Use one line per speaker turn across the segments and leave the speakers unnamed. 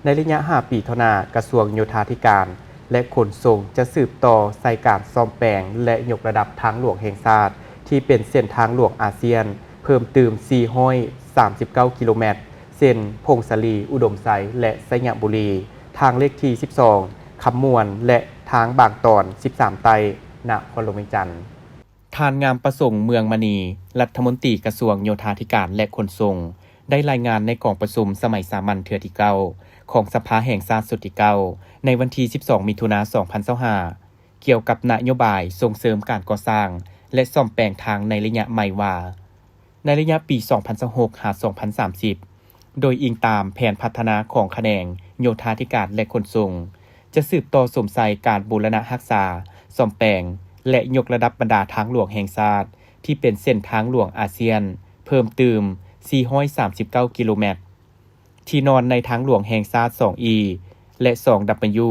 ในระยะ5 ปีเท่าหน้ากระทรวงโยธาธิการและขนส่งจะสืบต่อใส่การซ่อมแปลงและยกระดับทางหลวงแห่งชาติที่เป็นเส้นทางหลวงอาเซียนเพิ่มเติม439 กิโลเมตรเส้นพงศลีอุดมไซและสยบุรีทางเลขที่12คำมวนและทางบางตอน13ไตนครหลวงเวียงจันทน์ทานงามประสงค์เมืองมณีรัฐมนตรีกระทรวงโยธาธิการและขนส่งได้รายงานในกองประชุมสมัยสามัญเทื่อที่9ของสภาแห่งชาติสุดที่9ในวันที่12มิถุนายน2025เกี่ยวกับนโยบายส่งเสริมการก่อสร้างและซ่อมแปลงทางในระยะใหม่ว่าในระยะปี2026หา2030โดยอิงตามแผนพัฒนาของแขนงโยธาธิการและขนส่งจะสืบต่อสมใส่การบูรณะรักษาซ่อมแปลงและยกระดับบรรดาทางหลวงแห่งชาติที่เป็นเส้นทางหลวงอาเซียนเพิ่มเติม439 กิโลเมตรที่นอนในทางหลวงแห่งชาติ 2E และ 2W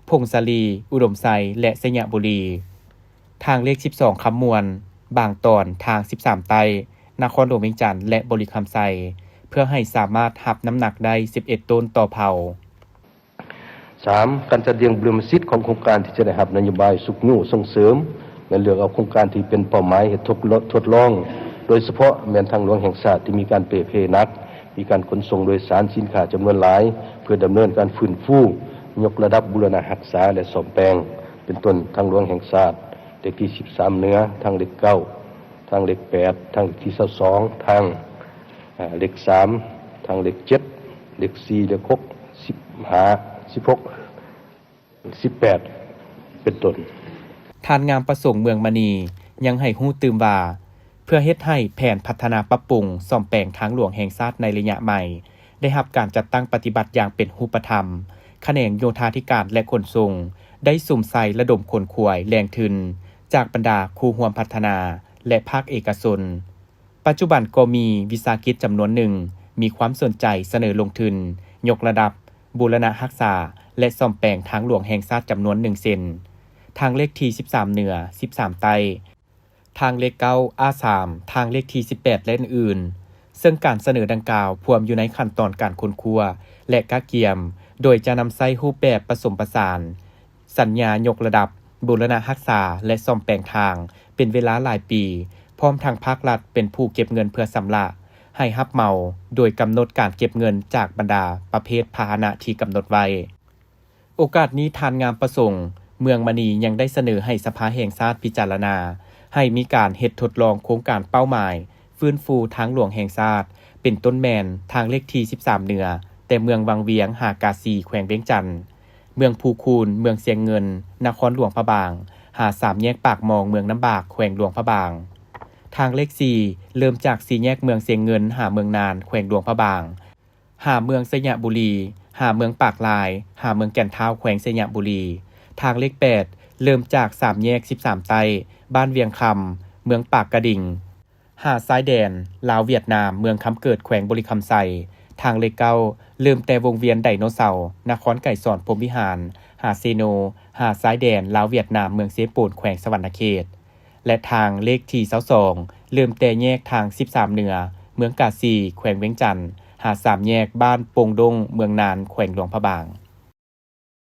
พงศลีอุดมไซและสยบุรีทางเลข12คำมวนบางตอนทาง13ไตนครหลวงเวียงจันทน์และบริคำไซเพื่อให้สามารถรับน้ำหนักได้11ต้นต่อเผ่า
3. การจัดเรียงบรมสิทธิ์ของโครงการที่จะได้รับนโยบายสุขยุ่ส่งเสริมและเลือกเอาโครงการที่เป็นเป้าหมายให้ทดลองโดยเฉพาะแม่นทางหลวงแห่งชาติที่มีการเปเพนักมีการขนส่งโดยสารสินค้าจำนวนหลายเพื่อดำเนินการฟื้นฟูยกระดับบูรณะรักษาและซ่อมแปลงเป็นต้นทางหลวงแห่งชาติเลขที่13เหนือทางเลข9ทางเลข8ทางเลขที่22ทางเลข3ทางเลข7เลข4เลข6 15 16 18เป็นต้น
ทานงามประสงค์เมืองมณียังให้ฮู้ตื่มว่าเพื่อเฮ็ดให้แผนพัฒนาปรับปรุงซ่อมแปลงทางหลวงแห่งชาติในระยะใหม่ได้รับการจัดตั้งปฏิบัติอย่างเป็นรูปธรรมแขนงโยธาธิการและขนส่งได้สุ่มใส่ระดมคนขวยแรงทุนจากบรรดาครูร่วมพัฒนาและภาคเอกชนปัจจุบันก็มีวิสาหกิจจำนวนหนึ่งมีความสนใจเสนอลงทุนยกระดับบูรณะรักษาและซ่อมแปลงทางหลวงแห่งชาติจำนวน1เส้นทางเลขที่13เหนือ13ใต้ทางเลข9 A3 ทางเลขที่18และอื่นๆซึ่งการเสนอดังกล่าวพวมอยู่ในขั้นตอนการค้นคว้าและกะเกียมโดยจะนำใช้รูปแบบผสมผสานสัญญายกระดับบูรณะรักษาและซ่อมแปลงทางเป็นเวลาหลายปีพร้อมทางภาครัฐเป็นผู้เก็บเงินเพื่อสำระให้รับเหมาโดยกำหนดการเก็บเงินจากบรรดาประเภทพาหนะที่กำหนดไว้โอกาสนี้ทานงามประสงค์เมืองมณียังได้เสนอให้สภาแห่งชาติพิจารณาให้มีการเฮ็ดทดลองโครงการเป้าหมายฟื้นฟูทางหลวงแห่งชาติเป็นต้นแมนทางเลขที่13เหนือแต่เมืองวังเวียงหากาซีแขวงเวียงจันทน์เมืองภูคูนเมืองเสียงเงินนครหลวงพระบางหา3แยกปากมองเมืองน้ำบากแขวงหลวงพระบางทางเลข4เริ่มจาก4แยกเมืองเสียงเงินหาเมืองนานแขวงหลวงพระบางหาเมืองสยบุรีหาเมืองปากลายหาเมืองแก่นเท้าแขวงสยบุรีทางเลข8เริ่มจาก3แยก13ไตบ้านเวียงคำเมืองปากกระดิ่งหาดซ้ายแดนลาวเวียดนามเมืองคำเกิดแขวงบริคำไซทางเลข9เริ่มแต่วงเวียนไดโนเสาร์นครไก่สอนพรหมวิหารหาดเซโนหาดซ้ายแดนลาวเวียดนามเมืองเซโปนแขวงสวรรณเขตและทางเลขที่22เริ่มแต่แยกทาง13เหนือเมืองกาซีแขวงเวียงจันทน์หาด3แยกบ้านโป่งดงเมืองนานแขวงหลวงพระบาง